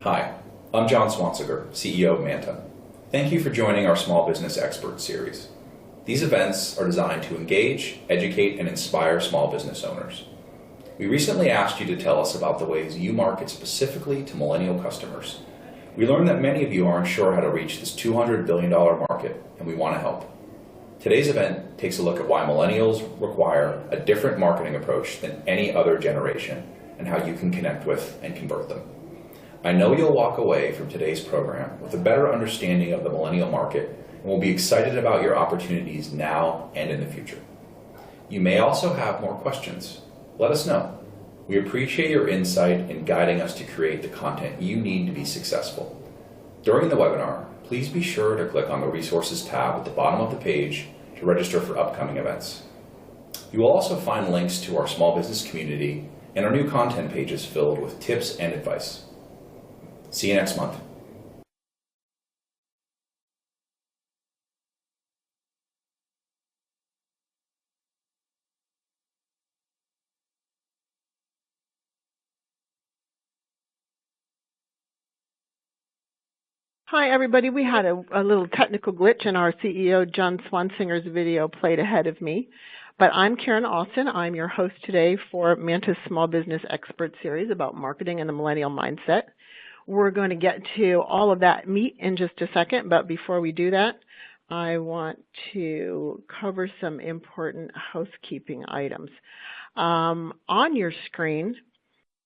Hi, I'm John Swansiger, CEO of Manta. Thank you for joining our Small Business Expert Series. These events are designed to engage, educate, and inspire small business owners. We recently asked you to tell us about the ways you market specifically to millennial customers. We learned that many of you aren't sure how to reach this $200 billion market, and we want to help. Today's event takes a look at why millennials require a different marketing approach than any other generation and how you can connect with and convert them. I know you'll walk away from today's program with a better understanding of the millennial market and will be excited about your opportunities now and in the future. You may also have more questions. Let us know. We appreciate your insight in guiding us to create the content you need to be successful. During the webinar, please be sure to click on the Resources tab at the bottom of the page to register for upcoming events. You will also find links to our small business community and our new content pages filled with tips and advice. See you next month. Hi, everybody. We had a little technical glitch and our CEO, John Swansinger's video played ahead of me. But I'm Karen Austin. I'm your host today for Manta's Small Business Expert Series about marketing and the Millennial Mindset. We're going to get to all of that meat in just a second, but before we do that, I want to cover some important housekeeping items. On your screen,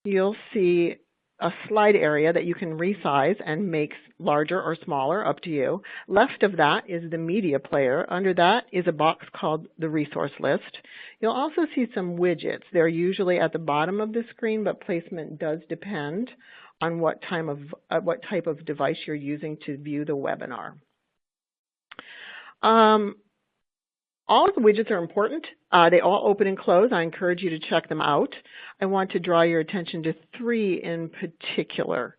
you'll see a slide area that you can resize and make larger or smaller, up to you. Left of that is the media player. Under that is a box called the resource list. You'll also see some widgets. They're usually at the bottom of the screen, but placement does depend on what type of device you're using to view the webinar. All of the widgets are important. They all open and close. I encourage you to check them out. I want to draw your attention to three in particular: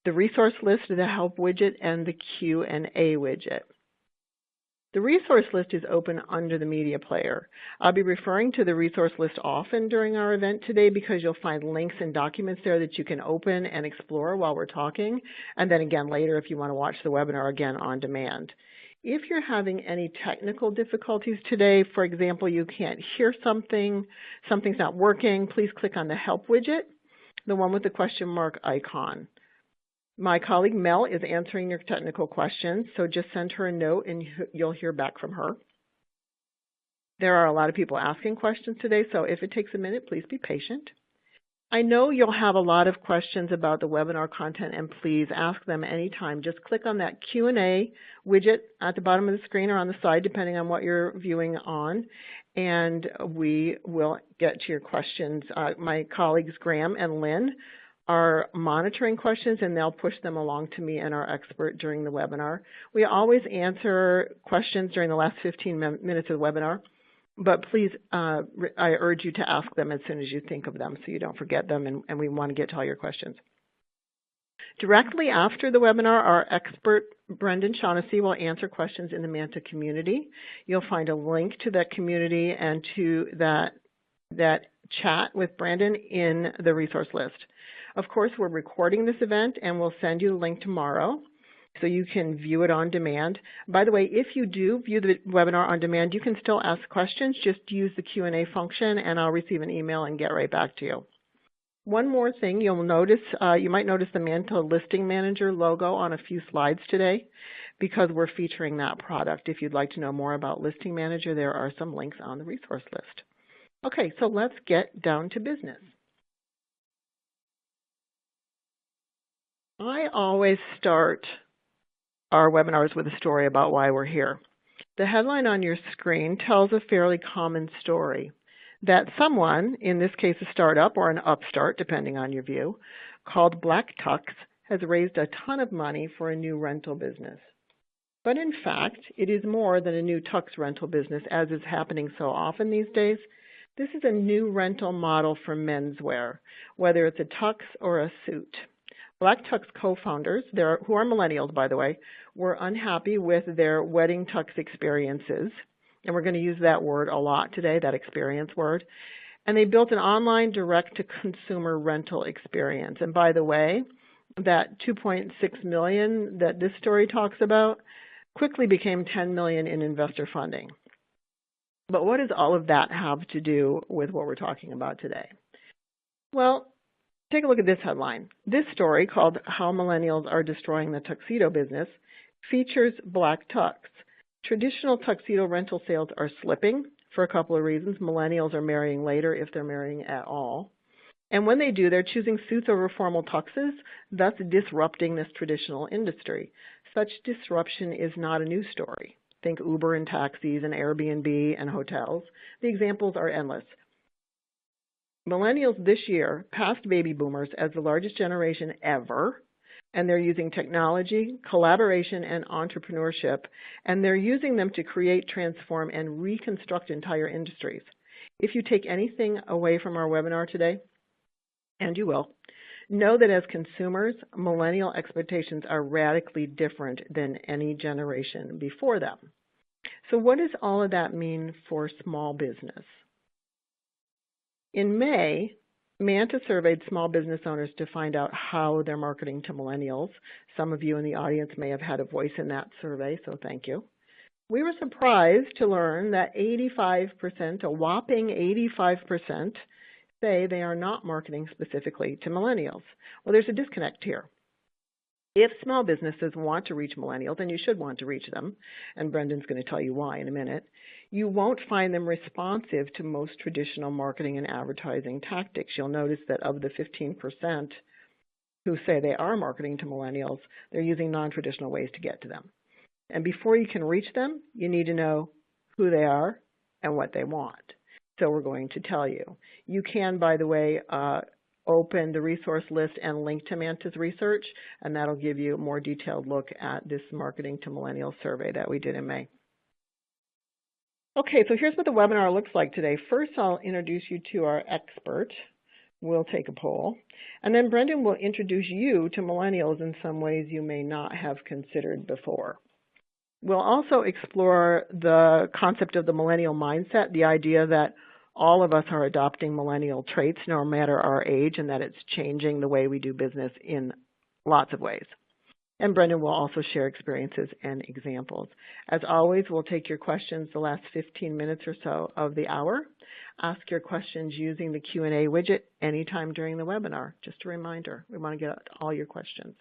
the resource list, the help widget, and the Q&A widget. The resource list is open under the media player. I'll be referring to the resource list often during our event today because you'll find links and documents there that you can open and explore while we're talking, and then again later if you want to watch the webinar again on demand. If you're having any technical difficulties today, for example, you can't hear something's not working, please click on the help widget, the one with the question mark icon. My colleague Mel is answering your technical questions, so just send her a note and you'll hear back from her. There are a lot of people asking questions today, so if it takes a minute, please be patient. I know you'll have a lot of questions about the webinar content, and please ask them anytime. Just click on that Q&A widget at the bottom of the screen or on the side, depending on what you're viewing on, and we will get to your questions. My colleagues Graham and Lynn are monitoring questions, and they'll push them along to me and our expert during the webinar. We always answer questions during the last 15 minutes of the webinar, but please, I urge you to ask them as soon as you think of them so you don't forget them, and we want to get to all your questions. Directly after the webinar, our expert, Brendan Shaughnessy, will answer questions in the Manta community. You'll find a link to that community and to that chat with Brendan in the resource list. Of course, we're recording this event, and we'll send you the link tomorrow so you can view it on demand. By the way, if you do view the webinar on demand, you can still ask questions. Just use the Q&A function, and I'll receive an email and get right back to you. One more thing you'll notice, you might notice the Manta Listing Manager logo on a few slides today because we're featuring that product. If you'd like to know more about Listing Manager, there are some links on the resource list. Okay, so let's get down to business. I always start our webinars with a story about why we're here. The headline on your screen tells a fairly common story that someone, in this case a startup or an upstart, depending on your view, called Black Tux has raised a ton of money for a new rental business. But in fact, it is more than a new tux rental business, as is happening so often these days. This is a new rental model for menswear, whether it's a tux or a suit. Black Tux co-founders, who are millennials, by the way, were unhappy with their wedding tux experiences, and we're going to use that word a lot today, that experience word, and they built an online direct-to-consumer rental experience. And by the way, that 2.6 million that this story talks about quickly became 10 million in investor funding. But what does all of that have to do with what we're talking about today? Well, take a look at this headline. This story, called How Millennials Are Destroying the Tuxedo Business, features black tux. Traditional tuxedo rental sales are slipping for a couple of reasons. Millennials are marrying later, if they're marrying at all. And when they do, they're choosing suits over formal tuxes, thus disrupting this traditional industry. Such disruption is not a new story. Think Uber and taxis and Airbnb and hotels. The examples are endless. Millennials this year passed baby boomers as the largest generation ever, and they're using technology, collaboration, and entrepreneurship, and they're using them to create, transform, and reconstruct entire industries. If you take anything away from our webinar today, and you will, know that as consumers, millennial expectations are radically different than any generation before them. So what does all of that mean for small business? In May, Manta surveyed small business owners to find out how they're marketing to millennials. Some of you in the audience may have had a voice in that survey, so thank you. We were surprised to learn that 85%, a whopping 85%, say they are not marketing specifically to millennials. Well, there's a disconnect here. If small businesses want to reach millennials, and you should want to reach them, and Brendan's going to tell you why in a minute, you won't find them responsive to most traditional marketing and advertising tactics. You'll notice that of the 15% who say they are marketing to millennials, they're using non-traditional ways to get to them. And before you can reach them, you need to know who they are and what they want. So we're going to tell you. You can, by the way, open the resource list and link to Manta's research, and that'll give you a more detailed look at this Marketing to Millennials survey that we did in May. Okay, so here's what the webinar looks like today. First, I'll introduce you to our expert. We'll take a poll. And then Brendan will introduce you to millennials in some ways you may not have considered before. We'll also explore the concept of the millennial mindset, the idea that all of us are adopting millennial traits no matter our age, and that it's changing the way we do business in lots of ways. And Brendan will also share experiences and examples. As always, we'll take your questions the last 15 minutes or so of the hour. Ask your questions using the Q&A widget anytime during the webinar. Just a reminder, we want to get all your questions.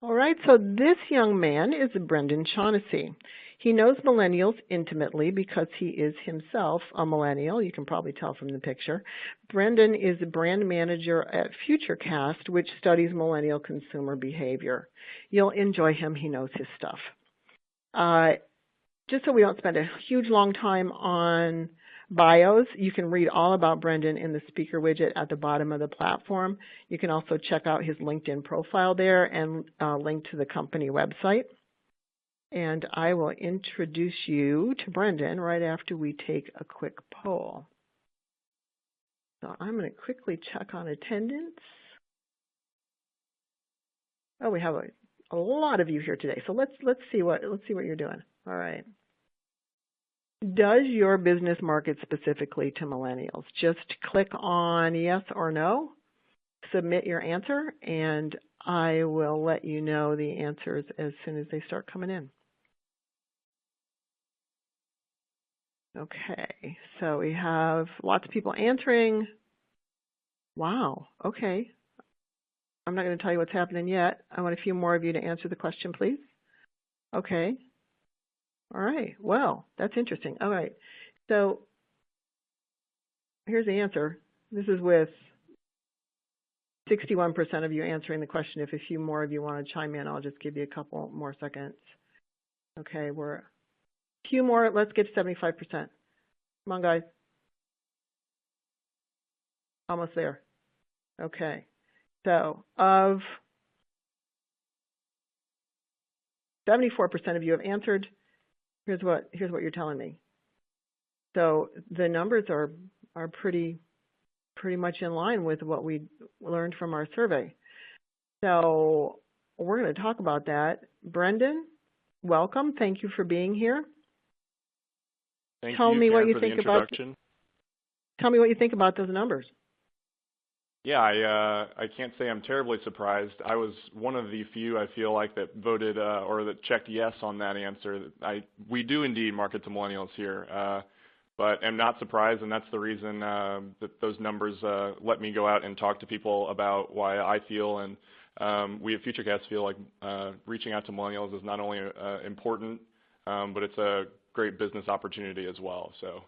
All right, so this young man is Brendan Shaughnessy. He knows millennials intimately because he is himself a millennial. You can probably tell from the picture. Brendan is a brand manager at FutureCast, which studies millennial consumer behavior. You'll enjoy him. He knows his stuff. Just so we don't spend a huge long time on bios, you can read all about Brendan in the speaker widget at the bottom of the platform. You can also check out his LinkedIn profile there and link to the company website. And I will introduce you to Brendan right after we take a quick poll. So I'm going to quickly check on attendance. Oh, we have a lot of you here today. So let's see what you're doing. All right. Does your business market specifically to millennials? Just click on yes or no, submit your answer, and I will let you know the answers as soon as they start coming in. Okay, so we have lots of people answering. Wow, okay. I'm not going to tell you what's happening yet. I want a few more of you to answer the question, please. Okay. All right, well, that's interesting. All right, so here's the answer. This is with 61% of you answering the question. If a few more of you want to chime in, I'll just give you a couple more seconds. Okay, we're a few more. Let's get to 75%. Come on, guys. Almost there. Okay, so of 74% of you have answered, here's what you're telling me. So the numbers are pretty much in line with what we learned from our survey. So we're going to talk about that. Brendan, welcome. Thank you for being here. Thank Tell you, me Karen, what you for think the introduction. tell me what you think about those numbers. Yeah, I can't say I'm terribly surprised. I was one of the few, I feel like, that voted or that checked yes on that answer. We do indeed market to millennials here, but am not surprised, and that's the reason that those numbers let me go out and talk to people about why I feel and we at FutureCast feel like reaching out to millennials is not only important, but it's a great business opportunity as well. So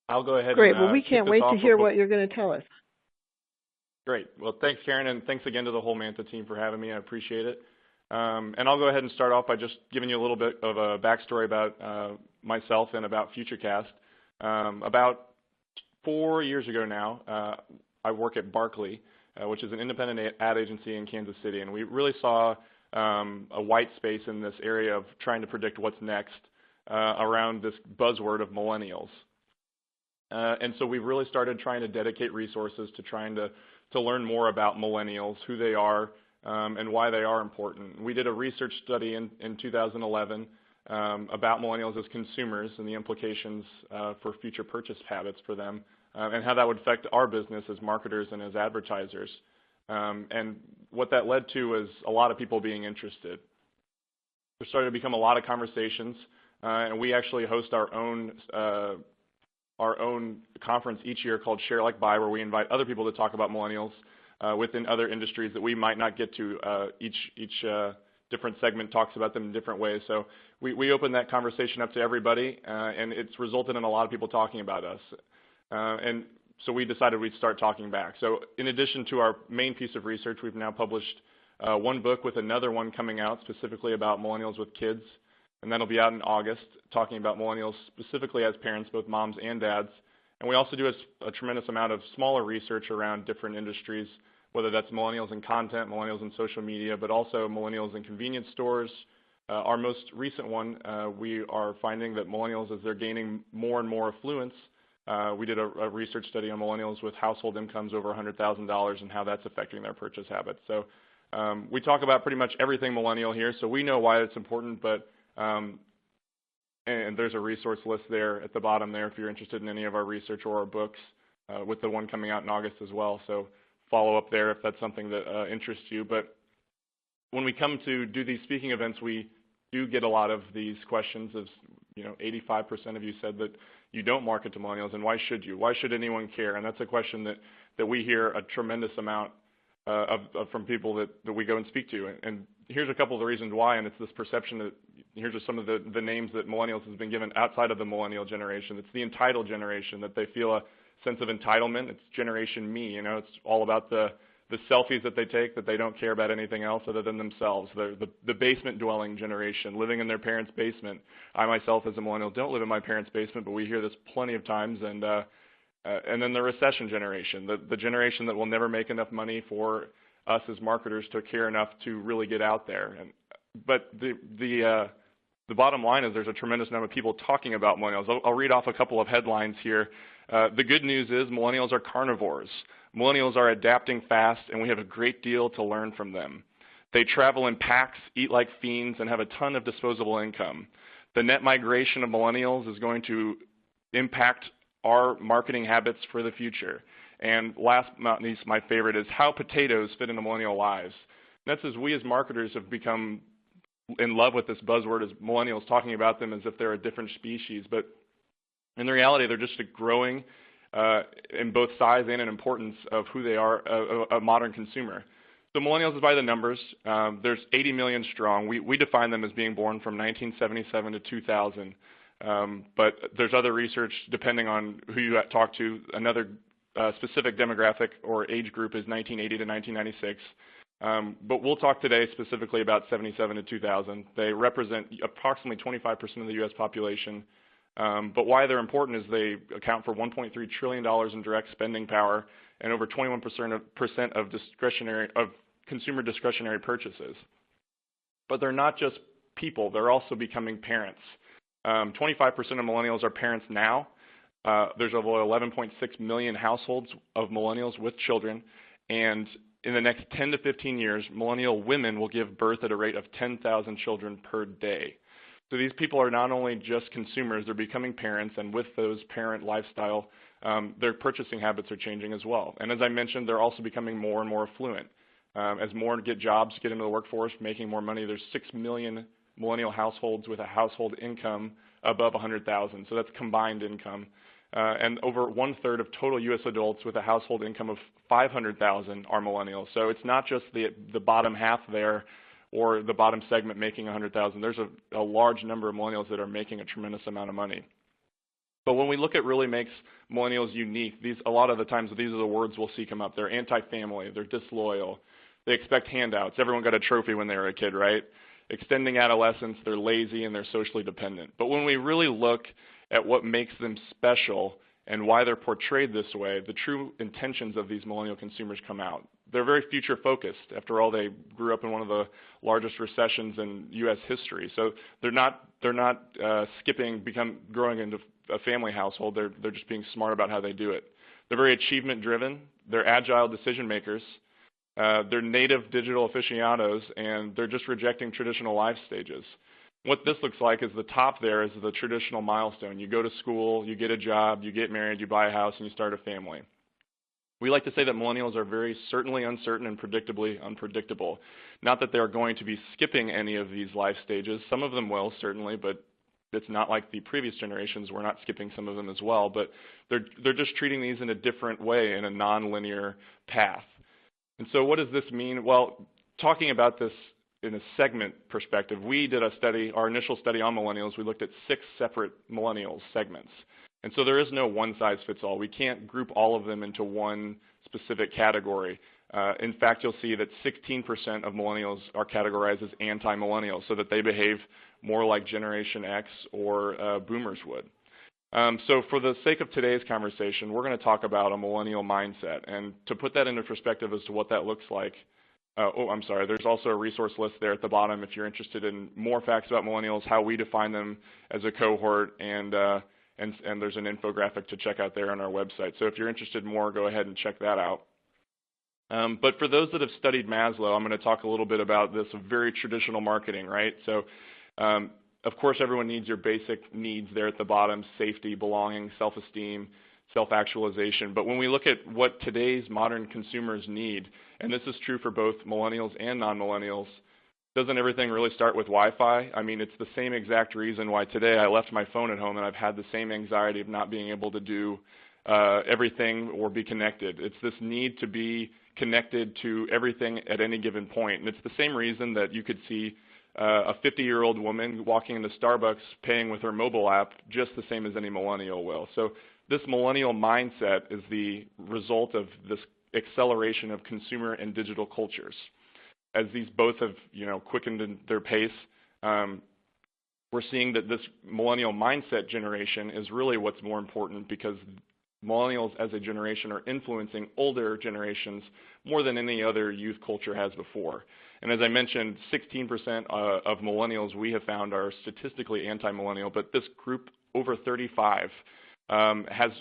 I'll go ahead. Great. And well, we can't wait to hear what you're going to tell us. Great. Well, thanks, Karen, and thanks again to the whole Manta team for having me. I appreciate it. And I'll go ahead and start off by just giving you a little bit of a backstory about myself and about FutureCast. About 4 years ago now, I work at Barkley, which is an independent ad agency in Kansas City, and we really saw a white space in this area of trying to predict what's next around this buzzword of millennials. And so we've really started trying to dedicate resources to trying to learn more about millennials, who they are, and why they are important. We did a research study in 2011 about millennials as consumers and the implications for future purchase habits for them, and how that would affect our business as marketers and as advertisers. And what that led to was a lot of people being interested. There started to become a lot of conversations, and we actually host our own conference each year called Share Like Buy, where we invite other people to talk about millennials within other industries that we might not get to. Each different segment talks about them in different ways. So we open that conversation up to everybody, and it's resulted in a lot of people talking about us. And so we decided we'd start talking back. So in addition to our main piece of research, we've now published one book with another one coming out specifically about millennials with kids. And that'll be out in August, talking about millennials specifically as parents, both moms and dads. And we also do a tremendous amount of smaller research around different industries, whether that's millennials in content, millennials in social media, but also millennials in convenience stores. Our most recent one, we are finding that millennials, as they're gaining more and more affluence, we did a research study on millennials with household incomes over $100,000 and how that's affecting their purchase habits. So we talk about pretty much everything millennial here, so we know why it's important, but and there's a resource list there at the bottom there if you're interested in any of our research or our books, with the one coming out in August as well. So follow up there if that's something that interests you. But when we come to do these speaking events, we do get a lot of these questions. Of 85% of you said that you don't market to millennials, and why should you? Why should anyone care? And that's a question that we hear a tremendous amount from people that we go and speak to. And here's a couple of the reasons why, and it's this perception that here's just some of the names that millennials has been given outside of the millennial generation. It's the entitled generation, that they feel a sense of entitlement. It's Generation Me. It's all about the selfies that they take, that they don't care about anything else other than themselves. They're the basement-dwelling generation, living in their parents' basement. I myself, as a millennial, don't live in my parents' basement, but we hear this plenty of times. And then the recession generation, the generation that will never make enough money for us as marketers to care enough to really get out there. But the bottom line is there's a tremendous number of people talking about millennials. I'll read off a couple of headlines here. The good news is millennials are carnivores. Millennials are adapting fast, and we have a great deal to learn from them. They travel in packs, eat like fiends, and have a ton of disposable income. The net migration of millennials is going to impact our marketing habits for the future. And last but not least, my favorite is how potatoes fit into millennial lives. And that's as we as marketers have become in love with this buzzword as millennials, talking about them as if they're a different species. But in reality, they're just a growing in both size and in importance of who they are, a modern consumer. So millennials is by the numbers. There's 80 million strong. We define them as being born from 1977 to 2000. But there's other research, depending on who you talk to. Another specific demographic or age group is 1980 to 1996. But we'll talk today specifically about 77 to 2000. They represent approximately 25% of the U.S. population. But why they're important is they account for $1.3 trillion in direct spending power and over 21% of consumer discretionary purchases. But they're not just people. They're also becoming parents. 25% of millennials are parents now. There's over 11.6 million households of millennials with children. And in the next 10 to 15 years, millennial women will give birth at a rate of 10,000 children per day. So these people are not only just consumers, they're becoming parents, and with those parent lifestyle their purchasing habits are changing as well. And as I mentioned, they're also becoming more and more affluent. As more get jobs, get into the workforce, making more money, there's 6 million millennial households with a household income above 100,000. So that's combined income. And over 1/3 of total U.S. adults with a household income of 500,000 are millennials. So it's not just the bottom half there or the bottom segment making 100,000. There's a large number of millennials that are making a tremendous amount of money. But when we look at really makes millennials unique, a lot of the times these are the words we'll see come up. They're anti-family, they're disloyal, they expect handouts. Everyone got a trophy when they were a kid, right? Extending adolescence, they're lazy and they're socially dependent. But when we really look at what makes them special and why they're portrayed this way, the true intentions of these millennial consumers come out. They're very future focused. After all, they grew up in one of the largest recessions in U.S. history. So they're not skipping growing into a family household. They're just being smart about how they do it. They're very achievement driven. They're agile decision makers. They're native digital aficionados, and they're just rejecting traditional life stages. What this looks like is the top there is the traditional milestone. You go to school, you get a job, you get married, you buy a house, and you start a family. We like to say that millennials are very certainly uncertain and predictably unpredictable. Not that they're going to be skipping any of these life stages. Some of them will, certainly, but it's not like the previous generations. We're not skipping some of them as well, but they're just treating these in a different way, in a non-linear path. And so what does this mean? Well, talking about this in a segment perspective, we did a study, our initial study on millennials, we looked at 6 separate millennials segments. And so there is no one-size-fits-all. We can't group all of them into one specific category. In fact, you'll see that 16% of millennials are categorized as anti-millennials, so that they behave more like Generation X or boomers would. So for the sake of today's conversation, we're going to talk about a millennial mindset. And to put that into perspective as to what that looks like, there's also a resource list there at the bottom if you're interested in more facts about millennials, how we define them as a cohort, and there's an infographic to check out there on our website. So if you're interested more, go ahead and check that out. But for those that have studied Maslow, I'm going to talk a little bit about this very traditional marketing, right? So of course, everyone needs your basic needs there at the bottom: safety, belonging, self-esteem, self-actualization. But when we look at what today's modern consumers need, and this is true for both millennials and non-millennials, doesn't everything really start with Wi-Fi? I mean, it's the same exact reason why today I left my phone at home and I've had the same anxiety of not being able to do everything or be connected. It's this need to be connected to everything at any given point. And it's the same reason that you could see a 50-year-old woman walking into Starbucks paying with her mobile app just the same as any millennial will. So this millennial mindset is the result of this acceleration of consumer and digital cultures. As these both have, quickened in their pace, we're seeing that this millennial mindset generation is really what's more important, because millennials as a generation are influencing older generations more than any other youth culture has before. And as I mentioned, 16% of millennials we have found are statistically anti-millennial, but this group over 35 has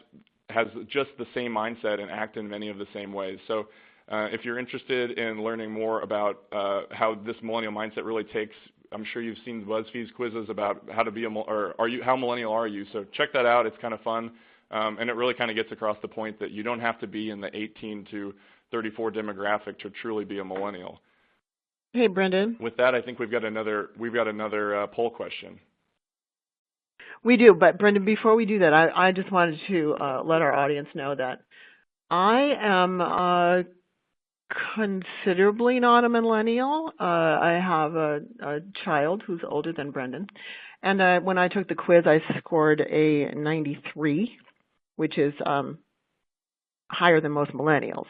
just the same mindset and act in many of the same ways. So if you're interested in learning more about how this millennial mindset really takes, I'm sure you've seen BuzzFeed's quizzes about how to be how millennial are you? So check that out. It's kind of fun, and it really kind of gets across the point that you don't have to be in the 18 to 34 demographic to truly be a millennial. Hey, Brendan. With that, I think we've got another poll question. We do, but Brendan, before we do that, I just wanted to let our audience know that I am considerably not a millennial. I have a child who's older than Brendan, and when I took the quiz, I scored a 93, which is higher than most millennials.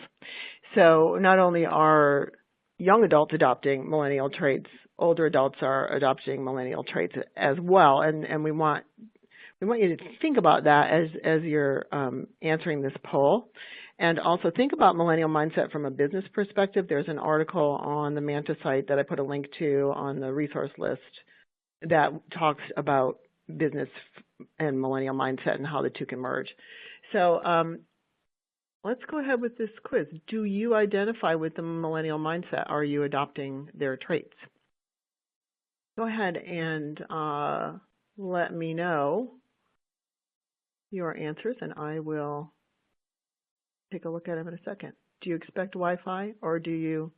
So not only are young adults adopting millennial traits, older adults are adopting millennial traits as well, and we want you to think about that as you're answering this poll. And also think about millennial mindset from a business perspective. There's an article on the Manta site that I put a link to on the resource list that talks about business and millennial mindset and how the two can merge. So let's go ahead with this quiz. Do you identify with the millennial mindset? Are you adopting their traits? Go ahead and let me know your answers, and I will take a look at them in a second. Do you expect Wi-Fi, or do you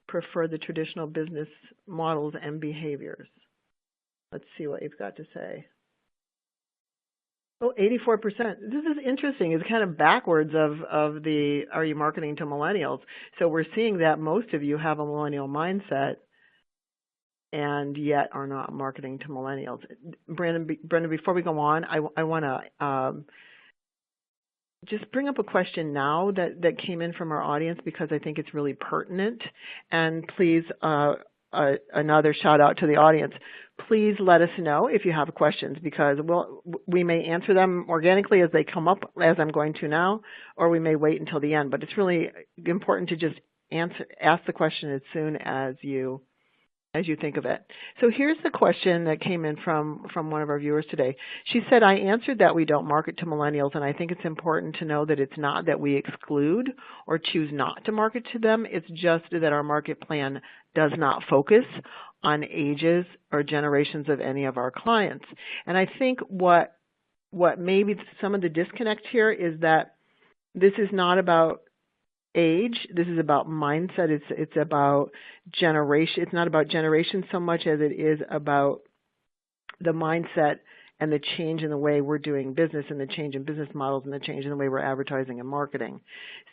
prefer the traditional business models and behaviors? Let's see what you've got to say. Oh, 84%. This is interesting. It's kind of backwards of the, are you marketing to millennials? So we're seeing that most of you have a millennial mindset and yet are not marketing to millennials. Brendan, before we go on, I want to just bring up a question now that came in from our audience because I think it's really pertinent. And please, another shout out to the audience. Please let us know if you have questions because we may answer them organically as they come up, as I'm going to now, or we may wait until the end. But it's really important to just ask the question as soon as you think of it. So here's the question that came in from one of our viewers today. She said, I answered that we don't market to millennials, and I think it's important to know that it's not that we exclude or choose not to market to them. It's just that our market plan does not focus on ages or generations of any of our clients. And I think what maybe some of the disconnect here is that this is not about age. This is about mindset. It's about generation. It's not about generation so much as it is about the mindset and the change in the way we're doing business and the change in business models and the change in the way we're advertising and marketing.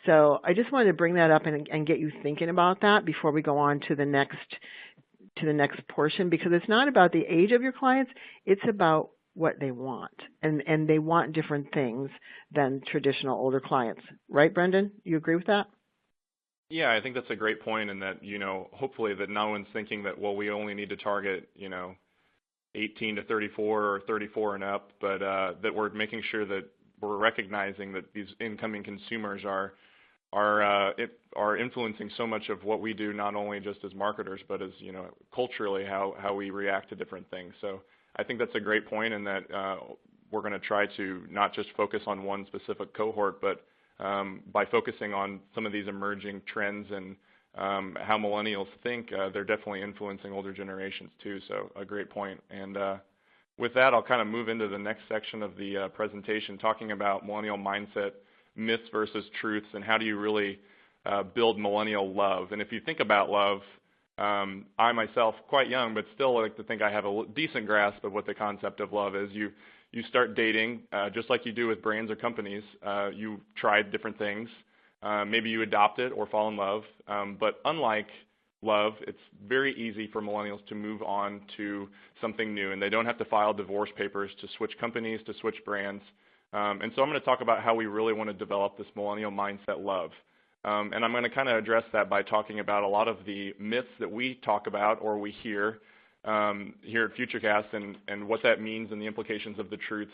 So I just wanted to bring that up and get you thinking about that before we go on to the next portion, because it's not about the age of your clients. It's about what they want, and they want different things than traditional older clients. Right, Brendan? You agree with that? Yeah, I think that's a great point, and that, hopefully that no one's thinking that, well, we only need to target, 18 to 34 or 34 and up, but that we're making sure that we're recognizing that these incoming consumers are influencing so much of what we do, not only just as marketers, but as, culturally how we react to different things. So I think that's a great point, and that we're going to try to not just focus on one specific cohort, but by focusing on some of these emerging trends and how millennials think, they're definitely influencing older generations too. So a great point. And with that, I'll kind of move into the next section of the presentation, talking about millennial mindset, myths versus truths, and how do you really build millennial love. And if you think about love, I myself, quite young, but still like to think I have a decent grasp of what the concept of love is. You start dating, just like you do with brands or companies. You try different things. Maybe you adopt it or fall in love. But unlike love, it's very easy for millennials to move on to something new, and they don't have to file divorce papers to switch companies, to switch brands. And so I'm going to talk about how we really want to develop this millennial mindset love. And I'm going to kind of address that by talking about a lot of the myths that we talk about or we hear here at FutureCast, and what that means and the implications of the truths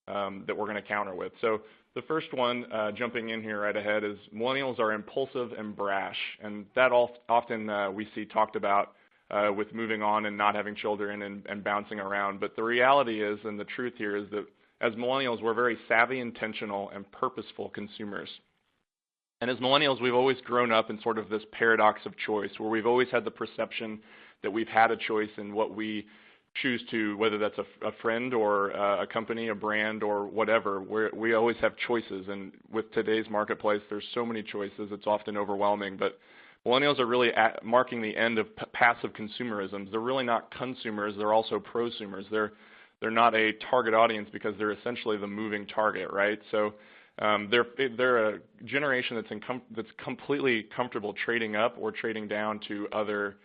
that we're going to counter with. So the first one, jumping in here right ahead, is millennials are impulsive and brash. And that often we see talked about with moving on and not having children and bouncing around. But the reality is, and the truth here is that as millennials, we're very savvy, intentional, and purposeful consumers. And as millennials, we've always grown up in sort of this paradox of choice, where we've always had the perception that we've had a choice in what we choose to, whether that's a friend or a company, a brand, or whatever. We always have choices, and with today's marketplace, there's so many choices, it's often overwhelming. But millennials are really marking the end of passive consumerism. They're really not consumers, they're also prosumers. They're not a target audience because they're essentially the moving target, right? So they're a generation that's completely comfortable trading up or trading down to other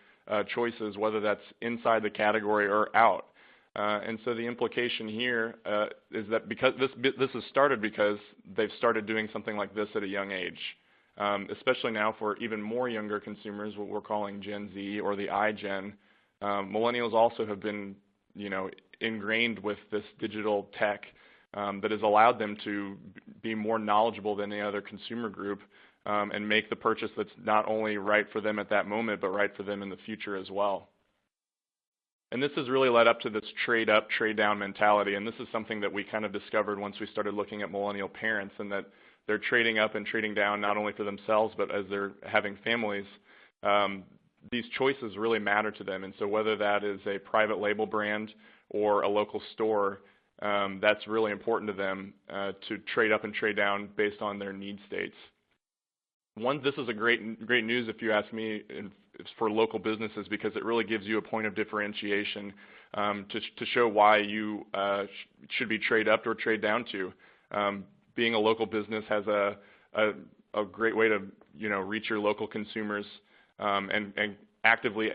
choices, whether that's inside the category or out. And so the implication here is that because this has started because they've started doing something like this at a young age, especially now for even more younger consumers, what we're calling Gen Z or the iGen. Millennials also have been, ingrained with this digital tech that has allowed them to be more knowledgeable than any other consumer group and make the purchase that's not only right for them at that moment, but right for them in the future as well. And this has really led up to this trade up, trade down mentality. And this is something that we kind of discovered once we started looking at millennial parents, and that they're trading up and trading down not only for themselves, but as they're having families. These choices really matter to them. And so whether that is a private label brand or a local store, that's really important to them to trade up and trade down based on their need states. This is a great news if you ask me, it's for local businesses because it really gives you a point of differentiation to show why you should be trade up or trade down to. Being a local business has a great way to reach your local consumers and actively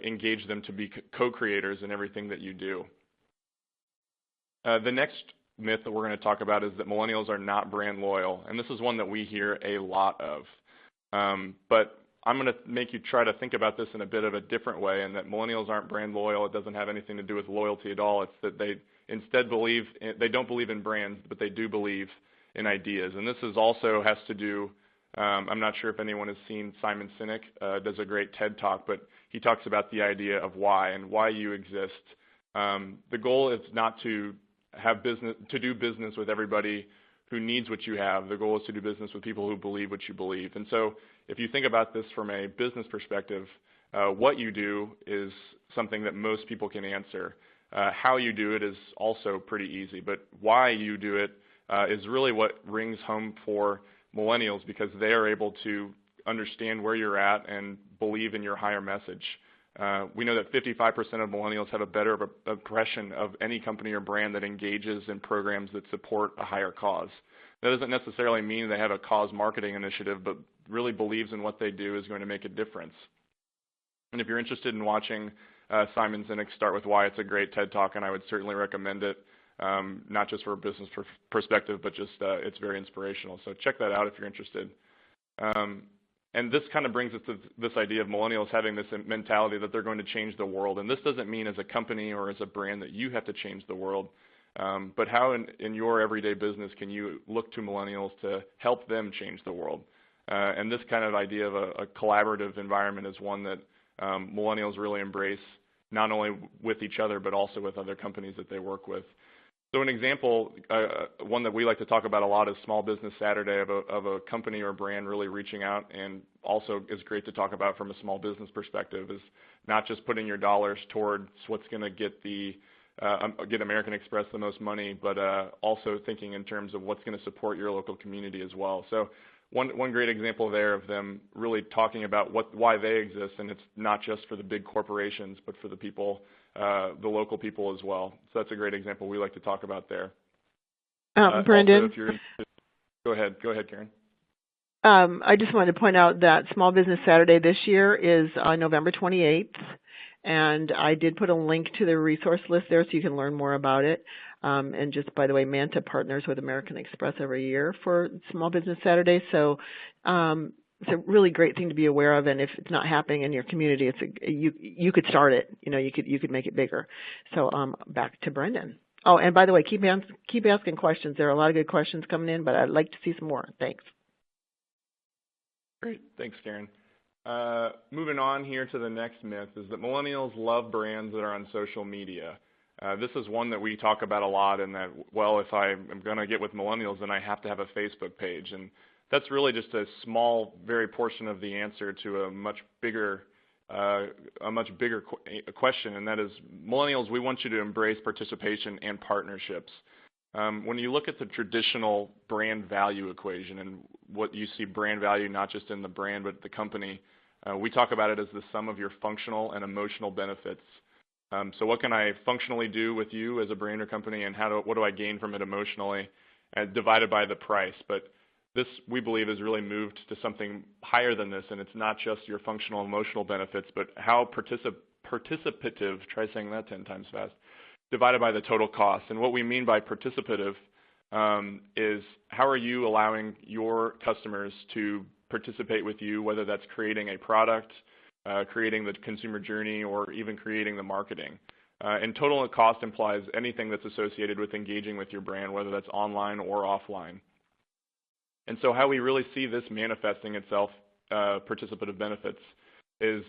engage them to be co-creators in everything that you do. The next myth that we're going to talk about is that millennials are not brand loyal, and this is one that we hear a lot of. But I'm going to make you try to think about this in a bit of a different way, and that millennials aren't brand loyal. It doesn't have anything to do with loyalty at all. It's that they instead they don't believe in brands, but they do believe in ideas. And this is also has to do, I'm not sure if anyone has seen Simon Sinek, does a great TED Talk, but he talks about the idea of why and why you exist. The goal is not to do business with everybody who needs what you have. The goal is to do business with people who believe what you believe. And so if you think about this from a business perspective, what you do is something that most people can answer. How you do it is also pretty easy, but why you do it is really what rings home for millennials, because they are able to understand where you're at and believe in your higher message. We know that 55% of millennials have a better impression of any company or brand that engages in programs that support a higher cause. That doesn't necessarily mean they have a cause marketing initiative, but really believes in what they do is going to make a difference. And if you're interested in watching Simon Sinek Start With Why, it's a great TED Talk, and I would certainly recommend it, not just for a business perspective, but just it's very inspirational. So check that out if you're interested. And this kind of brings us to this idea of millennials having this mentality that they're going to change the world. And this doesn't mean as a company or as a brand that you have to change the world, but how in your everyday business can you look to millennials to help them change the world? And this kind of idea of a collaborative environment is one that millennials really embrace, not only with each other, but also with other companies that they work with. So an example, one that we like to talk about a lot is Small Business Saturday of a company or brand really reaching out, and also is great to talk about from a small business perspective, is not just putting your dollars towards what's going to get American Express the most money, but also thinking in terms of what's going to support your local community as well. So one great example there of them really talking about why they exist, and it's not just for the big corporations, but for the people, the local people as well. So that's a great example we like to talk about there. Brendan, also, if you're go ahead, Karen. I just wanted to point out that Small Business Saturday this year is November 28th, and I did put a link to the resource list there so you can learn more about it. And just by the way, Manta partners with American Express every year for Small Business Saturday, so it's a really great thing to be aware of. And if it's not happening in your community, you could start it. You could make it bigger. So back to Brendan. Oh, and by the way, keep asking questions. There are a lot of good questions coming in, but I'd like to see some more. Thanks. Great. Thanks, Karen. Moving on here to the next myth is that millennials love brands that are on social media. This is one that we talk about a lot, and that, well, if I'm going to get with millennials, then I have to have a Facebook page. And that's really just a small, very portion of the answer to a much bigger question, and that is millennials, we want you to embrace participation and partnerships. When you look at the traditional brand value equation and what you see brand value, not just in the brand, but the company, we talk about it as the sum of your functional and emotional benefits. So what can I functionally do with you as a brand or company, and what do I gain from it emotionally, divided by the price? But this, we believe, has really moved to something higher than this, and it's not just your functional and emotional benefits, but how participative, try saying that 10 times fast, divided by the total cost. And what we mean by participative is how are you allowing your customers to participate with you, whether that's creating a product, creating the consumer journey, or even creating the marketing. And total cost implies anything that's associated with engaging with your brand, whether that's online or offline. And so how we really see this manifesting itself, participative benefits, is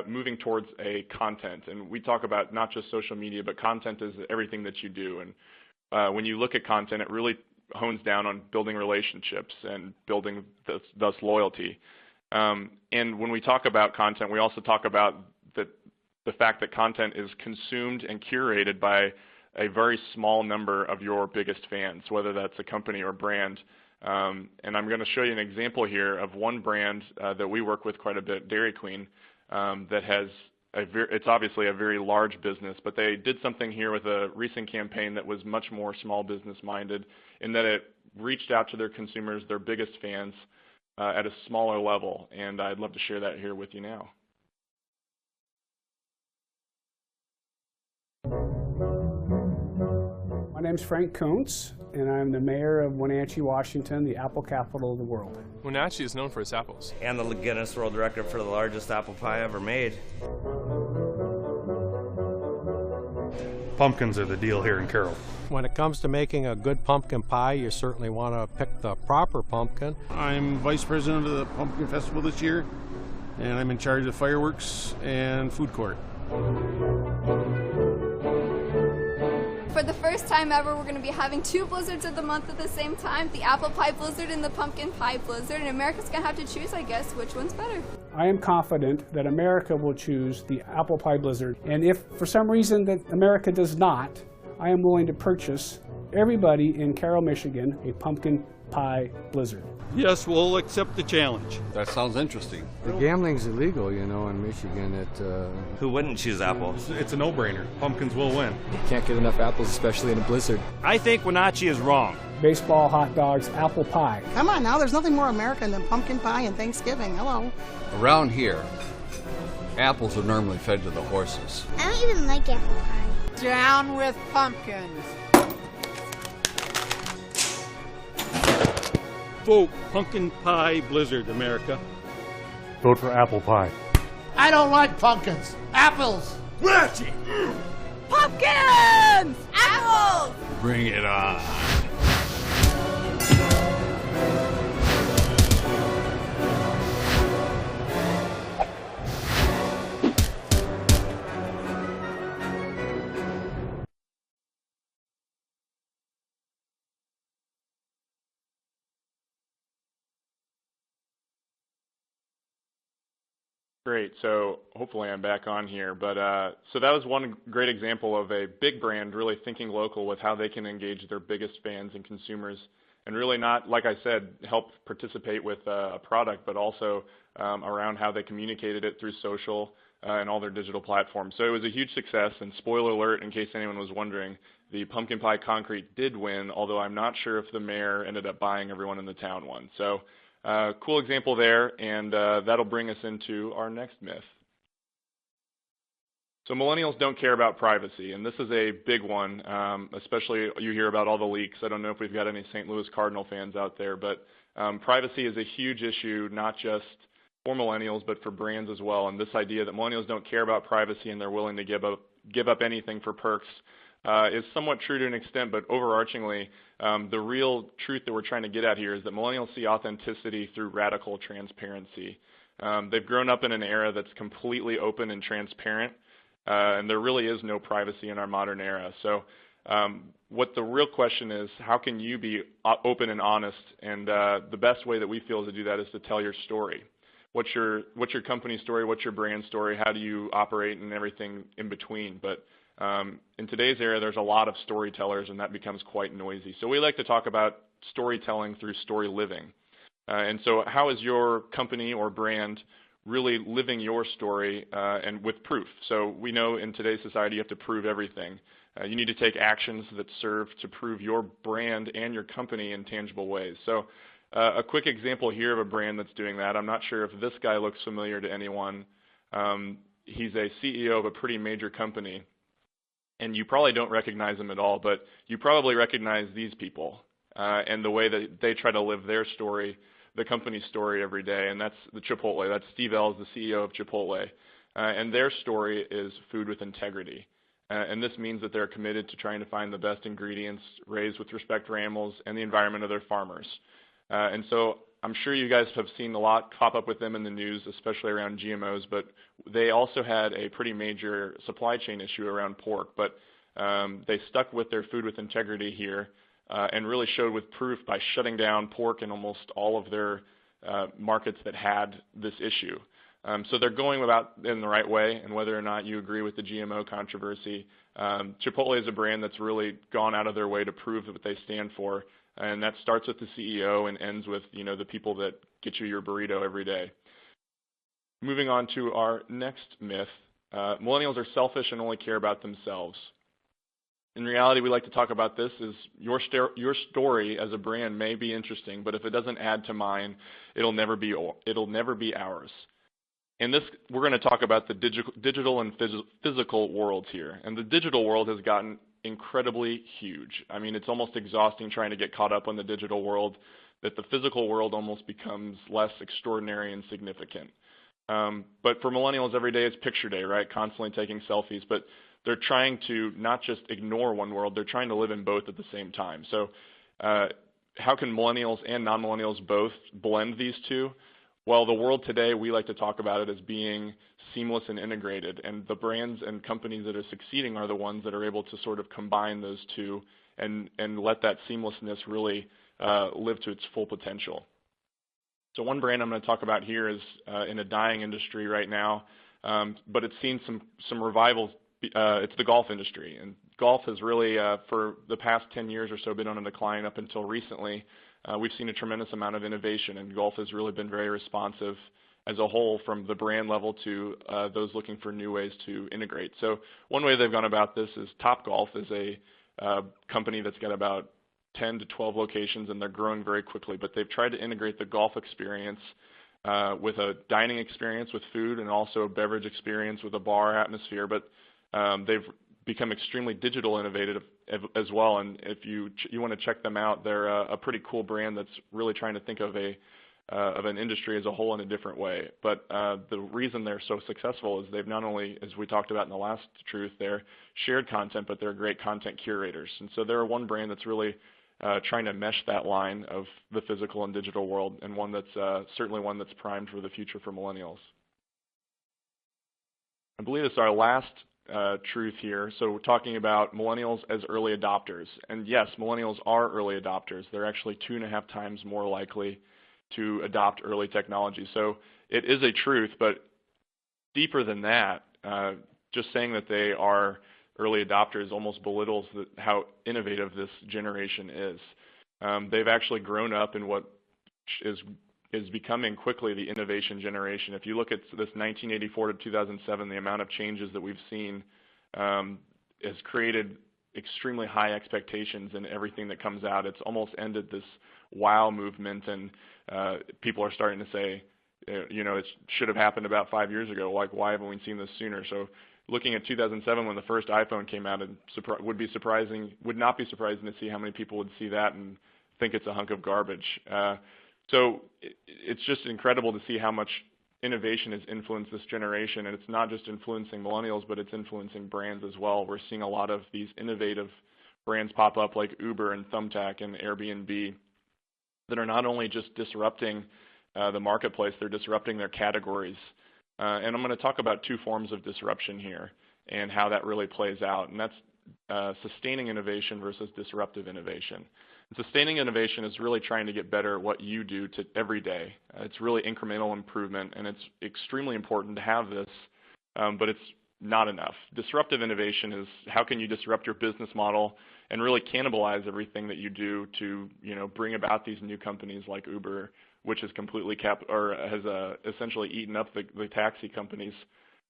moving towards a content. And we talk about not just social media, but content is everything that you do. And when you look at content, it really hones down on building relationships and building thus loyalty. And when we talk about content, we also talk about the fact that content is consumed and curated by a very small number of your biggest fans, whether that's a company or brand. And I'm going to show you an example here of one brand that we work with quite a bit, Dairy Queen, that has it's obviously a very large business, but they did something here with a recent campaign that was much more small business minded in that it reached out to their consumers, their biggest fans, at a smaller level. And I'd love to share that here with you now. My name's Frank Kuntz, and I'm the mayor of Wenatchee, Washington, the apple capital of the world. Wenatchee is known for its apples. And the Guinness World Record for the largest apple pie ever made. Pumpkins are the deal here in Carroll. When it comes to making a good pumpkin pie, you certainly want to pick the proper pumpkin. I'm vice president of the Pumpkin Festival this year, and I'm in charge of fireworks and food court. For the first time ever, we're going to be having 2 blizzards of the month at the same time, the apple pie blizzard and the pumpkin pie blizzard, and America's going to have to choose, I guess, which one's better. I am confident that America will choose the apple pie blizzard, and if for some reason that America does not, I am willing to purchase everybody in Carroll, Michigan, a pumpkin pie blizzard. Yes, we'll accept the challenge. That sounds interesting. The gambling's illegal, you know, in Michigan. Who wouldn't choose apple? It's a no-brainer. Pumpkins will win. You can't get enough apples, especially in a blizzard. I think Wenatchee is wrong. Baseball, hot dogs, apple pie. Come on now, there's nothing more American than pumpkin pie and Thanksgiving. Hello. Around here, apples are normally fed to the horses. I don't even like apple pie. Down with pumpkins. Vote pumpkin pie blizzard, America. Vote for apple pie. I don't like pumpkins. Apples. Wenatchee! Pumpkins! Apples! Bring it on. Great. So hopefully I'm back on here. But so that was one great example of a big brand really thinking local with how they can engage their biggest fans and consumers, and really not, like I said, help participate with a product, but also around how they communicated it through social and all their digital platforms. So it was a huge success. And spoiler alert, in case anyone was wondering, the pumpkin pie concrete did win, although I'm not sure if the mayor ended up buying everyone in the town one. So cool example there, and that'll bring us into our next myth. So millennials don't care about privacy, and this is a big one, especially you hear about all the leaks. I don't know if we've got any St. Louis Cardinal fans out there, but privacy is a huge issue, not just for millennials, but for brands as well. And this idea that millennials don't care about privacy and they're willing to give up anything for perks is somewhat true to an extent, but overarchingly, the real truth that we're trying to get at here is that millennials see authenticity through radical transparency. They've grown up in an era that's completely open and transparent, and there really is no privacy in our modern era. So what the real question is, how can you be open and honest? And the best way that we feel to do that is to tell your story. What's your company story? What's your brand story? How do you operate and everything in between? But in today's era, there's a lot of storytellers, and that becomes quite noisy. So we like to talk about storytelling through story living. And so how is your company or brand really living your story and with proof? So we know in today's society you have to prove everything. You need to take actions that serve to prove your brand and your company in tangible ways. So a quick example here of a brand that's doing that. I'm not sure if this guy looks familiar to anyone. He's a CEO of a pretty major company, and you probably don't recognize him at all, but you probably recognize these people and the way that they try to live their story, the company's story every day, and that's the Chipotle. That's Steve Ells, the CEO of Chipotle, and their story is food with integrity. And this means that they're committed to trying to find the best ingredients, raised with respect for animals and the environment of their farmers. And so I'm sure you guys have seen a lot pop up with them in the news, especially around GMOs, but they also had a pretty major supply chain issue around pork. But they stuck with their food with integrity here and really showed with proof by shutting down pork in almost all of their markets that had this issue. So they're going about in the right way, and whether or not you agree with the GMO controversy, Chipotle is a brand that's really gone out of their way to prove what they stand for, and that starts with the CEO and ends with, you know, the people that get you your burrito every day. Moving on to our next myth, millennials are selfish and only care about themselves. In reality, we like to talk about this is your story as a brand may be interesting, but if it doesn't add to mine, it'll never be ours. And this, we're going to talk about the digital and physical worlds here. And the digital world has gotten incredibly huge. I mean, it's almost exhausting trying to get caught up on the digital world, that the physical world almost becomes less extraordinary and significant. But for millennials, every day is picture day, right? Constantly taking selfies. But they're trying to not just ignore one world, they're trying to live in both at the same time. So how can millennials and non-millennials both blend these two? Well, the world today, we like to talk about it as being seamless and integrated, and the brands and companies that are succeeding are the ones that are able to sort of combine those two and let that seamlessness really live to its full potential. So one brand I'm going to talk about here is in a dying industry right now, but it's seen some revivals. It's the golf industry, and golf has really, for the past 10 years or so, been on a decline up until recently. We've seen a tremendous amount of innovation, and golf has really been very responsive as a whole, from the brand level to those looking for new ways to integrate. So one way they've gone about this is Topgolf is a company that's got about 10 to 12 locations, and they're growing very quickly. But they've tried to integrate the golf experience with a dining experience with food, and also a beverage experience with a bar atmosphere. But they've become extremely digital innovative as well, and if you want to check them out, they're a pretty cool brand that's really trying to think of an industry as a whole in a different way. But the reason they're so successful is they've not only, as we talked about in the last truth, they're shared content, but they're great content curators. And so they're one brand that's really trying to mesh that line of the physical and digital world, and one that's certainly one that's primed for the future for millennials. I believe it's our last truth here. So we're talking about millennials as early adopters. And yes, millennials are early adopters. They're actually 2.5 times more likely to adopt early technology. So it is a truth, but deeper than that, just saying that they are early adopters almost belittles how innovative this generation is. They've actually grown up in what is becoming quickly the innovation generation. If you look at this 1984 to 2007, the amount of changes that we've seen has created extremely high expectations in everything that comes out. It's almost ended this wow movement, and people are starting to say, you know, it should have happened about 5 years ago. Like, why haven't we seen this sooner? So looking at 2007, when the first iPhone came out, it would not be surprising to see how many people would see that and think it's a hunk of garbage. So it's just incredible to see how much innovation has influenced this generation, and it's not just influencing millennials, but it's influencing brands as well. We're seeing a lot of these innovative brands pop up like Uber and Thumbtack and Airbnb that are not only just disrupting the marketplace, they're disrupting their categories. And I'm going to talk about two forms of disruption here and how that really plays out, and that's sustaining innovation versus disruptive innovation. Sustaining innovation is really trying to get better at what you do every day. It's really incremental improvement, and it's extremely important to have this, but it's not enough. Disruptive innovation is how can you disrupt your business model and really cannibalize everything that you do to, you know, bring about these new companies like Uber, which has completely has essentially eaten up the taxi companies,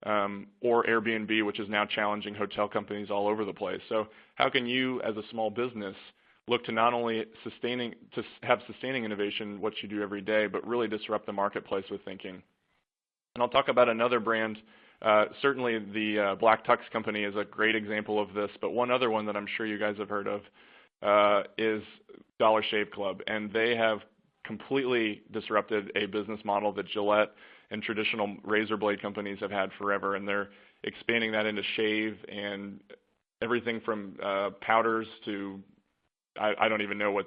or Airbnb, which is now challenging hotel companies all over the place. So how can you, as a small business, look to not only have sustaining innovation, what you do every day, but really disrupt the marketplace with thinking? And I'll talk about another brand. Certainly the Black Tux company is a great example of this, but one other one that I'm sure you guys have heard of is Dollar Shave Club. And they have completely disrupted a business model that Gillette and traditional razor blade companies have had forever, and they're expanding that into shave and everything from powders to I don't even know what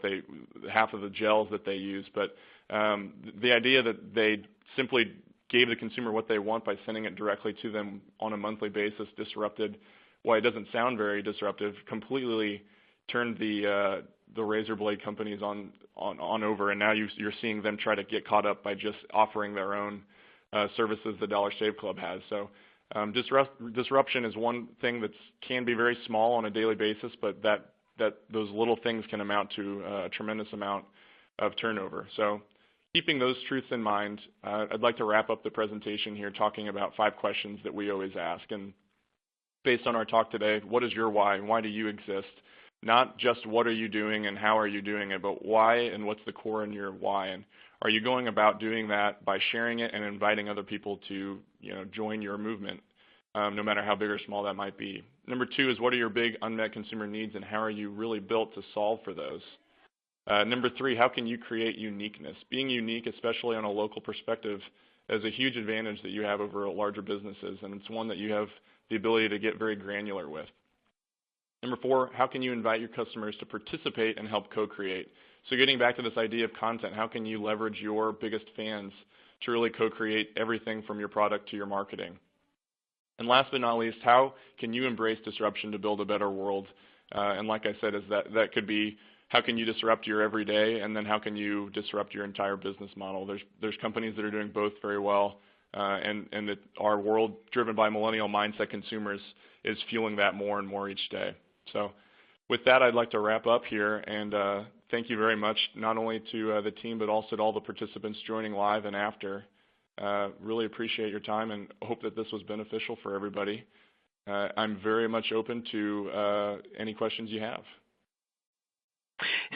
half of the gels that they use, but the idea that they simply gave the consumer what they want by sending it directly to them on a monthly basis disrupted, while it doesn't sound very disruptive, completely turned the razor blade companies on over, and now you're seeing them try to get caught up by just offering their own services the Dollar Shave Club has. So disruption is one thing that can be very small on a daily basis, but those little things can amount to a tremendous amount of turnover. So keeping those truths in mind, I'd like to wrap up the presentation here talking about 5 questions that we always ask. And based on our talk today, what is your why and why do you exist? Not just what are you doing and how are you doing it, but why and what's the core in your why. And are you going about doing that by sharing it and inviting other people to join your movement, no matter how big or small that might be? Number 2 is what are your big unmet consumer needs and how are you really built to solve for those? Number 3, how can you create uniqueness? Being unique, especially on a local perspective, is a huge advantage that you have over larger businesses, and it's one that you have the ability to get very granular with. Number 4, how can you invite your customers to participate and help co-create? So getting back to this idea of content, how can you leverage your biggest fans to really co-create everything from your product to your marketing? And last but not least, how can you embrace disruption to build a better world? And like I said, that could be how can you disrupt your everyday, and then how can you disrupt your entire business model? There's companies that are doing both very well, and that our world, driven by Millennial Mindset consumers, is fueling that more and more each day. So with that, I'd like to wrap up here, and thank you very much, not only to the team, but also to all the participants joining live and after. Really appreciate your time and hope that this was beneficial for everybody. I'm very much open to any questions you have.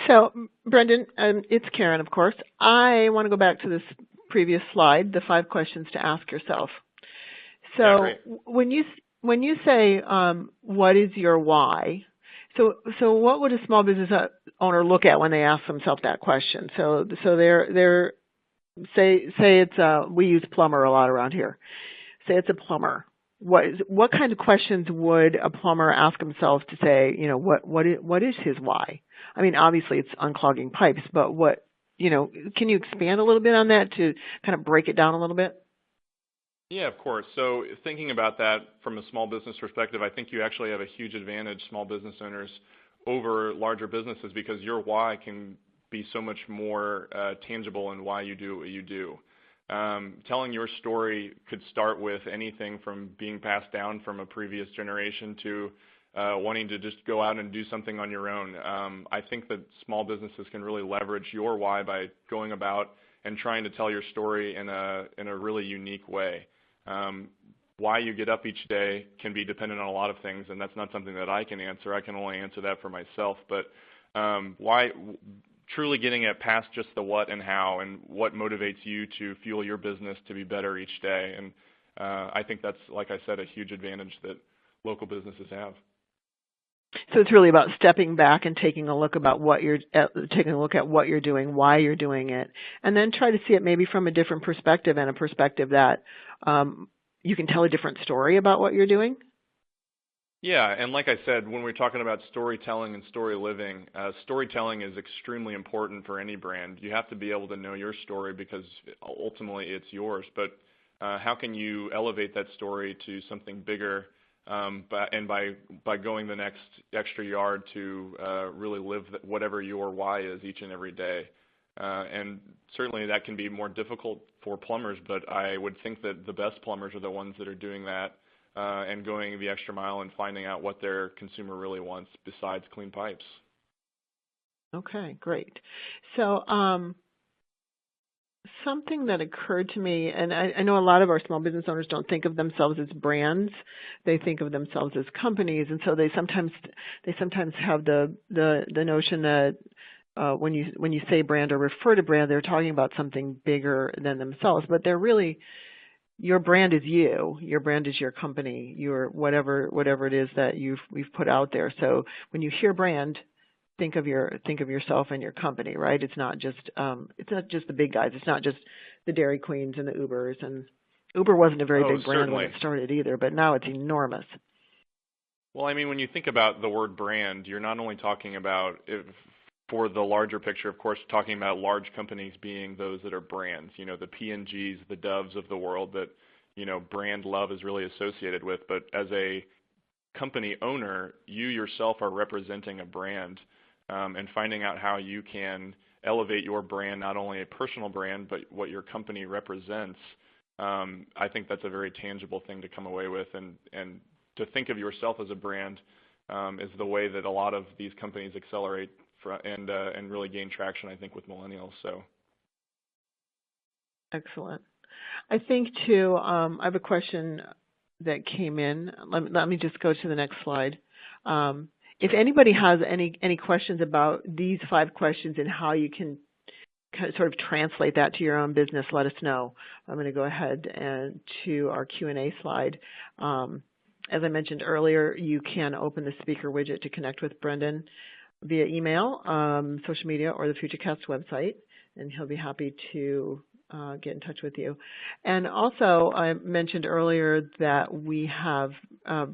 So, Brendan, it's Karen, of course. I want to go back to this previous slide, the 5 questions to ask yourself. So when you say, what is your why, so what would a small business owner look at when they ask themselves that question? So they're say it's we use plumber a lot around here. Say it's a plumber. What kind of questions would a plumber ask himself to say, what is his why? I mean, obviously it's unclogging pipes, but can you expand a little bit on that to kind of break it down a little bit? Yeah, of course. So thinking about that from a small business perspective, I think you actually have a huge advantage, small business owners, over larger businesses, because your why can be so much more tangible in why you do what you do. Telling your story could start with anything from being passed down from a previous generation to wanting to just go out and do something on your own. I think that small businesses can really leverage your why by going about and trying to tell your story in a really unique way. Why you get up each day can be dependent on a lot of things, and that's not something that I can answer. I can only answer that for myself. But why truly getting it past just the what and how, and what motivates you to fuel your business to be better each day. And I think that's, like I said, a huge advantage that local businesses have. So it's really about stepping back and taking a look at what you're doing, why you're doing it, and then try to see it maybe from a different perspective, and a perspective that you can tell a different story about what you're doing. Yeah, and like I said, when we're talking about storytelling and story living, storytelling is extremely important for any brand. You have to be able to know your story because ultimately it's yours. But how can you elevate that story to something bigger, by going the next extra yard to really live whatever your why is each and every day? And certainly that can be more difficult for plumbers, but I would think that the best plumbers are the ones that are doing that. And going the extra mile and finding out what their consumer really wants besides clean pipes. Okay, great. So something that occurred to me, and I know a lot of our small business owners don't think of themselves as brands; they think of themselves as companies, and so they sometimes have the notion that when you say brand or refer to brand, they're talking about something bigger than themselves, but they're really. Your brand is you. Your brand is your company. Your whatever it is that we've put out there. So when you hear brand, think of yourself and your company, right? It's not just the big guys. It's not just the Dairy Queens and the Ubers. And Uber wasn't a very big brand when it started either, but now it's enormous. Well, I mean, when you think about the word brand, you're not only talking about for the larger picture, of course, talking about large companies being those that are brands, the P&Gs, the Doves of the world that, brand love is really associated with. But as a company owner, you yourself are representing a brand, and finding out how you can elevate your brand, not only a personal brand, but what your company represents, I think that's a very tangible thing to come away with, and to think of yourself as a brand is the way that a lot of these companies accelerate and really gain traction, I think, with millennials. So. Excellent. I think, too, I have a question that came in. Let me just go to the next slide. If anybody has any questions about these 5 questions and how you can kind of sort of translate that to your own business, let us know. I'm going to go ahead and to our Q&A slide. As I mentioned earlier, you can open the speaker widget to connect with Brendan via email, social media, or the FutureCast website, and he'll be happy to get in touch with you. And also, I mentioned earlier that we have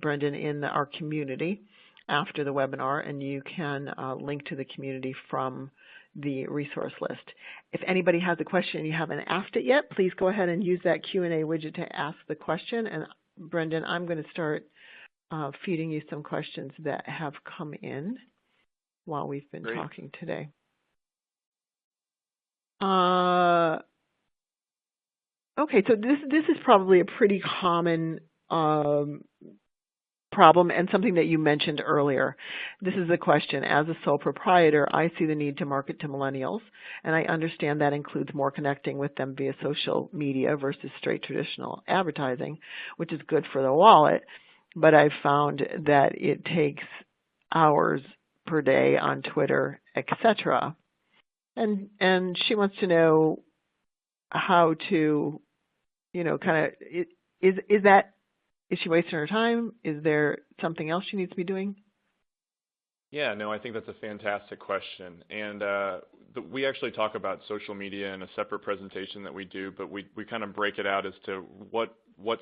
Brendan in our community after the webinar, and you can link to the community from the resource list. If anybody has a question and you haven't asked it yet, please go ahead and use that Q&A widget to ask the question. And Brendan, I'm going to start feeding you some questions that have come in while we've been talking today. Okay, so this is probably a pretty common problem and something that you mentioned earlier. This is a question. As a sole proprietor, I see the need to market to millennials, and I understand that includes more connecting with them via social media versus straight traditional advertising, which is good for the wallet, but I've found that it takes hours per day on Twitter, etc. And she wants to know how to, kind of, is she wasting her time? Is there something else she needs to be doing? Yeah, no, I think that's a fantastic question. And we actually talk about social media in a separate presentation that we do, but we kind of break it out as to what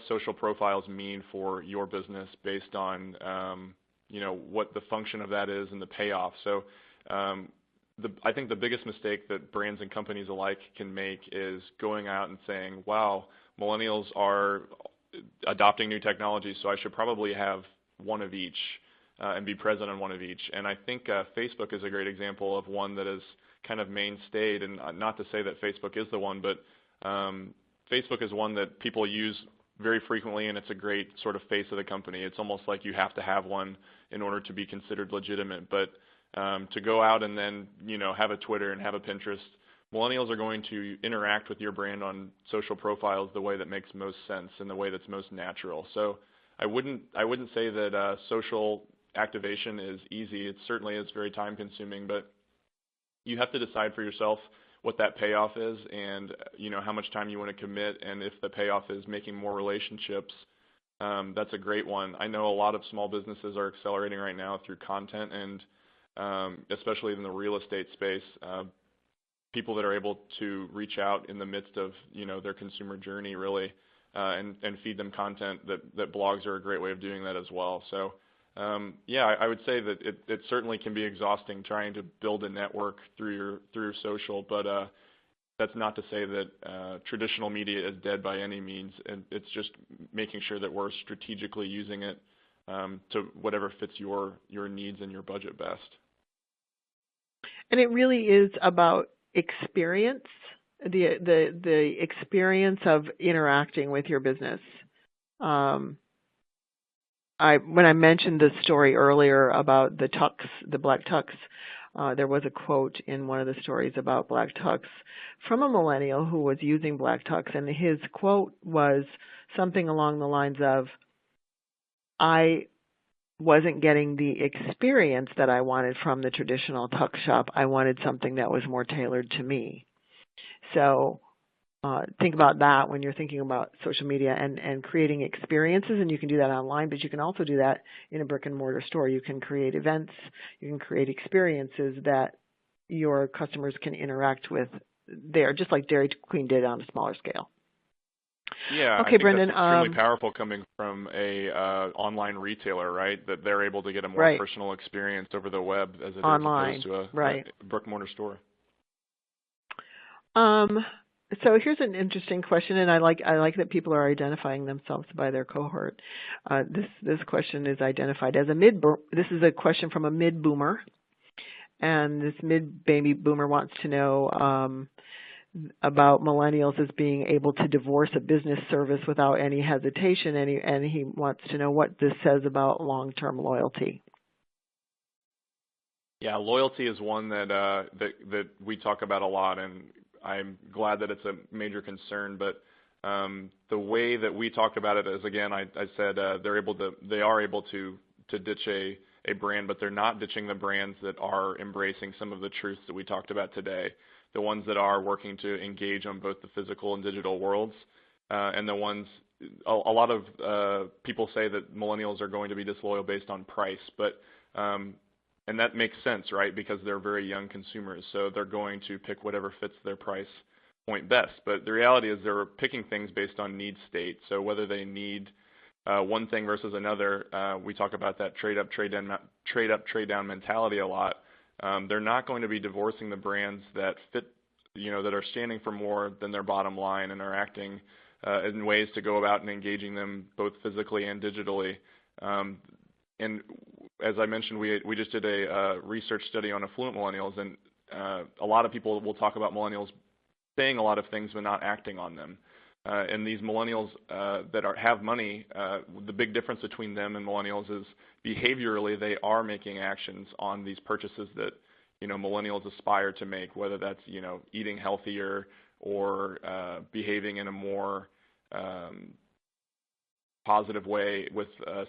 social profiles mean for your business based on, what the function of that is and the payoff. So I think the biggest mistake that brands and companies alike can make is going out and saying, wow, millennials are adopting new technology, so I should probably have one of each and be present on one of each. And I think Facebook is a great example of one that is kind of mainstayed, and not to say that Facebook is the one, but Facebook is one that people use very frequently, and it's a great sort of face of the company. It's almost like you have to have one in order to be considered legitimate. But to go out and then, have a Twitter and have a Pinterest, millennials are going to interact with your brand on social profiles the way that makes most sense and the way that's most natural. So I wouldn't say that social activation is easy. It certainly is very time consuming, but you have to decide for yourself what that payoff is and how much time you want to commit, and if the payoff is making more relationships, that's a great one. I know a lot of small businesses are accelerating right now through content, and especially in the real estate space, people that are able to reach out in the midst of their consumer journey really and feed them content, that blogs are a great way of doing that as well. So I would say that it certainly can be exhausting trying to build a network through social, but that's not to say that traditional media is dead by any means. And it's just making sure that we're strategically using it to whatever fits your needs and your budget best. And it really is about experience, the experience of interacting with your business. When I mentioned the story earlier about the tux, the black tux, there was a quote in one of the stories about black tux from a millennial who was using black tux, and his quote was something along the lines of, I wasn't getting the experience that I wanted from the traditional tux shop. I wanted something that was more tailored to me. So think about that when you're thinking about social media and creating experiences, and you can do that online, but you can also do that in a brick and mortar store. You can create events, you can create experiences that your customers can interact with there, just like Dairy Queen did on a smaller scale. Yeah, okay, I think Brendan, that's extremely powerful coming from a online retailer, right? That they're able to get a more personal experience over the web as it is opposed to a brick and mortar store. So here's an interesting question, and I like that people are identifying themselves by their cohort. This question is identified as this is a question from a mid-boomer, and this mid-baby boomer wants to know about millennials as being able to divorce a business service without any hesitation, and he wants to know what this says about long-term loyalty. Yeah, loyalty is one that that we talk about a lot, and I'm glad that it's a major concern. But the way that we talk about it is, again, I said they are able to ditch a brand, but they're not ditching the brands that are embracing some of the truths that we talked about today. The ones that are working to engage on both the physical and digital worlds, and the ones, a lot of people say that millennials are going to be disloyal based on price, but and that makes sense, right? Because they're very young consumers, so they're going to pick whatever fits their price point best. But the reality is they're picking things based on need state. So whether they need one thing versus another, we talk about that trade up, trade down mentality a lot. They're not going to be divorcing the brands that fit, that are standing for more than their bottom line and are acting in ways to go about and engaging them both physically and digitally. And as I mentioned, we just did a research study on affluent millennials, and a lot of people will talk about millennials saying a lot of things but not acting on them. And these millennials that have money, the big difference between them and millennials is behaviorally they are making actions on these purchases that millennials aspire to make, whether that's eating healthier or behaving in a more positive way with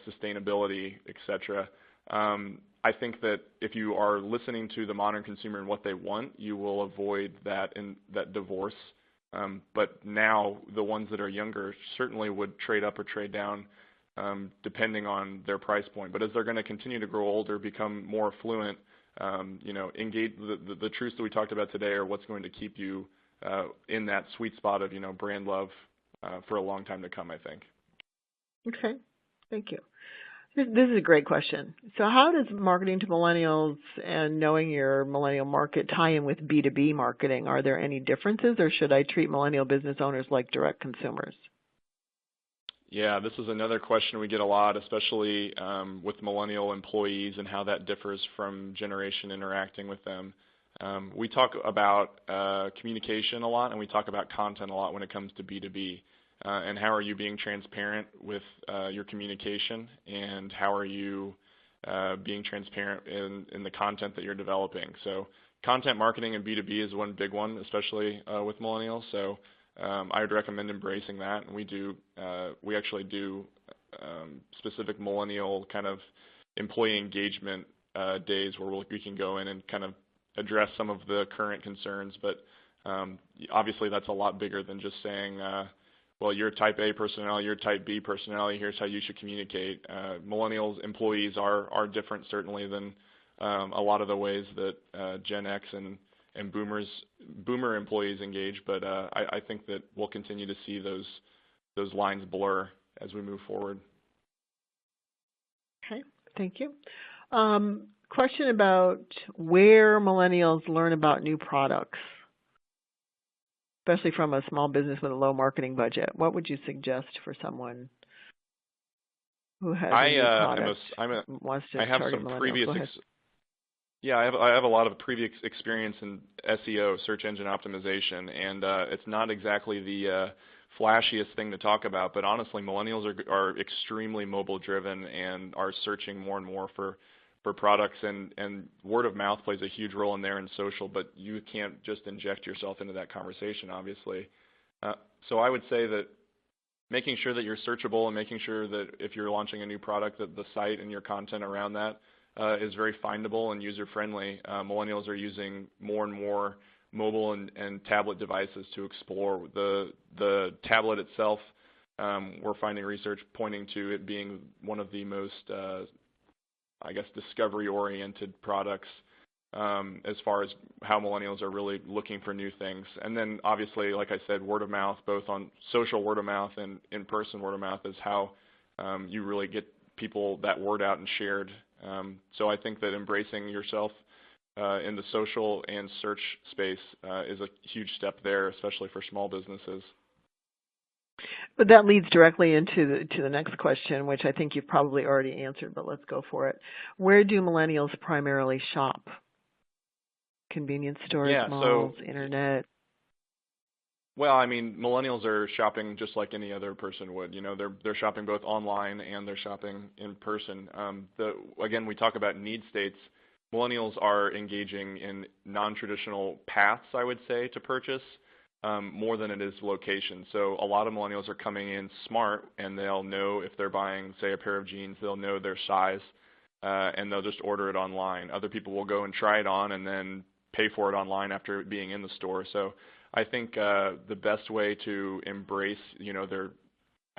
sustainability, etc. I think that if you are listening to the modern consumer and what they want, you will avoid that divorce. But now the ones that are younger certainly would trade up or trade down depending on their price point. But as they're going to continue to grow older, become more affluent, engage the truths that we talked about today are what's going to keep you in that sweet spot of brand love for a long time to come, I think. Okay, thank you. This is a great question. So how does marketing to millennials and knowing your millennial market tie in with B2B marketing? Are there any differences, or should I treat millennial business owners like direct consumers? Yeah, this is another question we get a lot, especially with millennial employees and how that differs from generation interacting with them. We talk about communication a lot, and we talk about content a lot when it comes to B2B. And how are you being transparent with your communication, and how are you being transparent in the content that you're developing? So content marketing and B2B is one big one, especially with millennials. So I would recommend embracing that. And we actually do specific millennial kind of employee engagement days where we can go in and kind of address some of the current concerns. But obviously that's a lot bigger than just saying, well, you're type A personality, you're type B personality, here's how you should communicate. Millennials employees are different certainly than a lot of the ways that Gen X and boomer employees engage, but I think that we'll continue to see those lines blur as we move forward. Okay, thank you. Question about where millennials learn about new products, especially from a small business with a low marketing budget. What would you suggest for someone who has a new product wants to target millennials? I have a lot of previous experience in SEO, search engine optimization, and it's not exactly the flashiest thing to talk about, but honestly, millennials are extremely mobile driven and are searching more and more for products, and word of mouth plays a huge role in there and social, but you can't just inject yourself into that conversation, obviously. So I would say that making sure that you're searchable and making sure that if you're launching a new product that the site and your content around that is very findable and user-friendly. Millennials are using more and more mobile and tablet devices to explore. The tablet itself, we're finding research pointing to it being one of the most discovery-oriented products as far as how millennials are really looking for new things. And then, obviously, like I said, word of mouth, both on social word of mouth and in-person word of mouth is how you really get people that word out and shared. So I think that embracing yourself in the social and search space is a huge step there, especially for small businesses. But that leads directly into the next question, which I think you've probably already answered, but let's go for it. Where do millennials primarily shop? Convenience stores, malls, internet? Well, I mean, millennials are shopping just like any other person would. You know, they're shopping both online and they're shopping in person. Again, we talk about need states. Millennials are engaging in non-traditional paths, I would say, to purchase more than it is location. So a lot of millennials are coming in smart, and they'll know if they're buying, say, a pair of jeans, they'll know their size, and they'll just order it online. Other people will go and try it on and then pay for it online after it being in the store. So I think the best way to embrace, their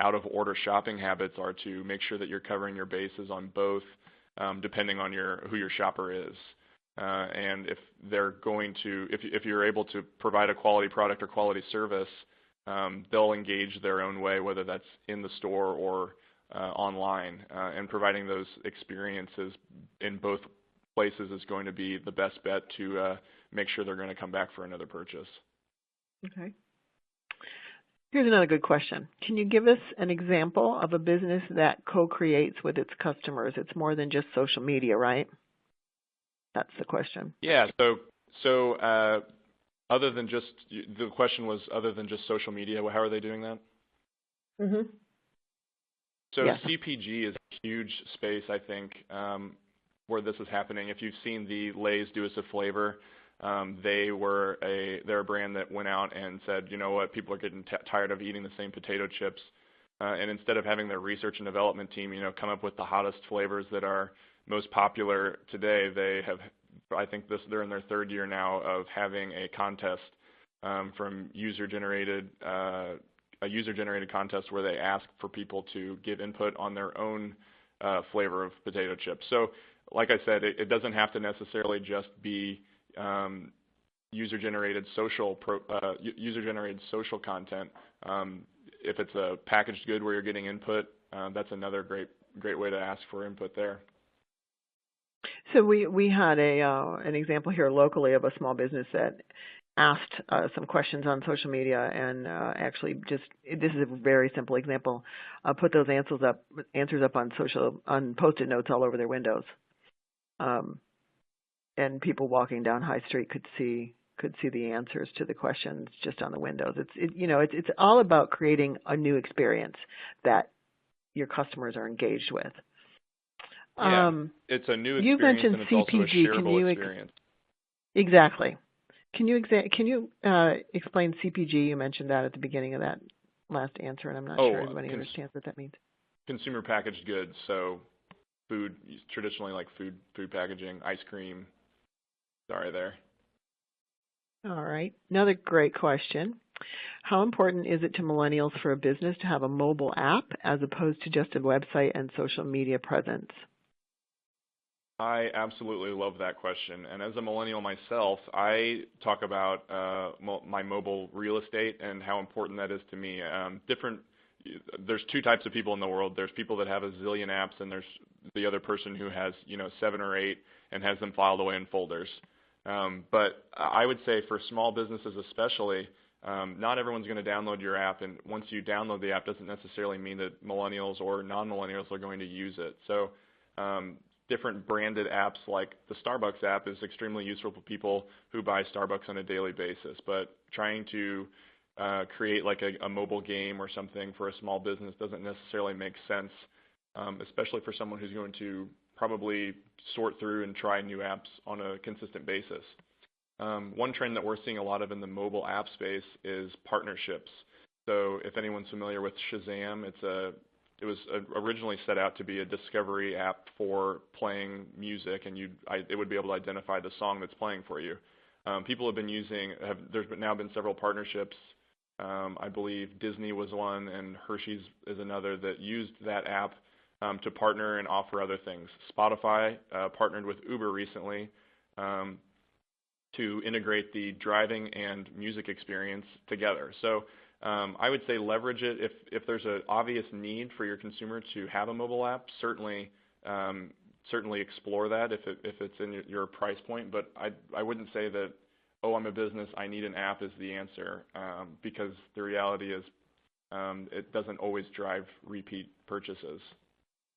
out-of-order shopping habits are to make sure that you're covering your bases on both, depending on who your shopper is. And if they're going to, if you're able to provide a quality product or quality service, they'll engage their own way, whether that's in the store or online. And providing those experiences in both places is going to be the best bet to make sure they're going to come back for another purchase. Okay. Here's another good question. Can you give us an example of a business that co-creates with its customers? It's more than just social media, right? That's the question. Yeah. So other than just, the question was other than just social media, how are they doing that? Mm-hmm. So yes. CPG is a huge space, I think, where this is happening. If you've seen the Lay's Do Us a Flavor, they're a brand that went out and said, you know what, people are getting tired of eating the same potato chips, and instead of having their research and development team, come up with the hottest flavors that are most popular today, they have, I think they're in their third year now of having a contest from a user-generated contest where they ask for people to give input on their own flavor of potato chips. So, like I said, it doesn't have to necessarily just be user-generated social content. If it's a packaged good where you're getting input, that's another great way to ask for input there. So we had an example here locally of a small business that asked some questions on social media, and actually this is a very simple example. Put those answers up on Post-it notes all over their windows. And people walking down High Street could see the answers to the questions just on the windows. It's all about creating a new experience that your customers are engaged with. Yeah, it's a new experience. You mentioned and it's CPG. Also a shareable experience. Exactly. Can you explain CPG? You mentioned that at the beginning of that last answer, and I'm not sure everybody understands what that means. Consumer packaged goods, so food, traditionally like food packaging, ice cream. Sorry there. All right. Another great question. How important is it to millennials for a business to have a mobile app as opposed to just a website and social media presence? I absolutely love that question. And as a millennial myself, I talk about my mobile real estate and how important that is to me. There's two types of people in the world. There's people that have a zillion apps, and there's the other person who has 7 or 8 and has them filed away in folders. But I would say for small businesses especially, not everyone's going to download your app, and once you download the app doesn't necessarily mean that millennials or non-millennials are going to use it. So different branded apps like the Starbucks app is extremely useful for people who buy Starbucks on a daily basis, but trying to create like a mobile game or something for a small business doesn't necessarily make sense, especially for someone who's going to probably sort through and try new apps on a consistent basis. One trend that we're seeing a lot of in the mobile app space is partnerships. So if anyone's familiar with Shazam, it was originally set out to be a discovery app for playing music, and it would be able to identify the song that's playing for you. People have been there's now been several partnerships. I believe Disney was one, and Hershey's is another that used that app to partner and offer other things. Spotify partnered with Uber recently to integrate the driving and music experience together. So I would say leverage it. If there's an obvious need for your consumer to have a mobile app, certainly explore that if it's in your price point. But I wouldn't say that, oh, I'm a business, I need an app is the answer, because the reality is it doesn't always drive repeat purchases,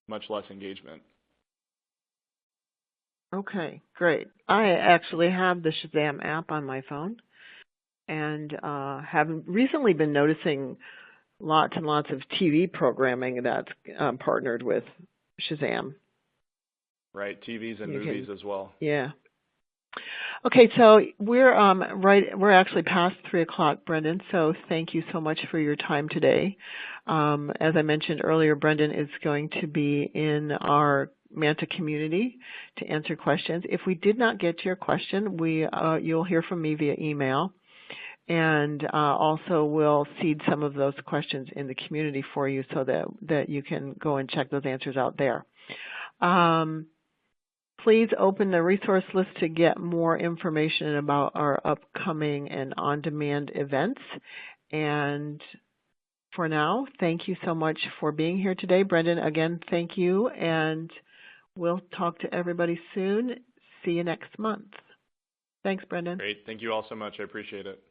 much less engagement. Okay, great. I actually have the Shazam app on my phone, and have recently been noticing lots and lots of TV programming that's partnered with Shazam. Right, TVs and movies as well. Yeah. Okay, so we're actually past 3 o'clock, Brendan. So thank you so much for your time today. As I mentioned earlier, Brendan is going to be in our Manta community to answer questions. If we did not get to your question, you'll hear from me via email, and also we'll seed some of those questions in the community for you so that you can go and check those answers out there. Please open the resource list to get more information about our upcoming and on-demand events. And for now, thank you so much for being here today. Brendan, again, thank you, and we'll talk to everybody soon. See you next month. Thanks, Brendan. Great. Thank you all so much. I appreciate it.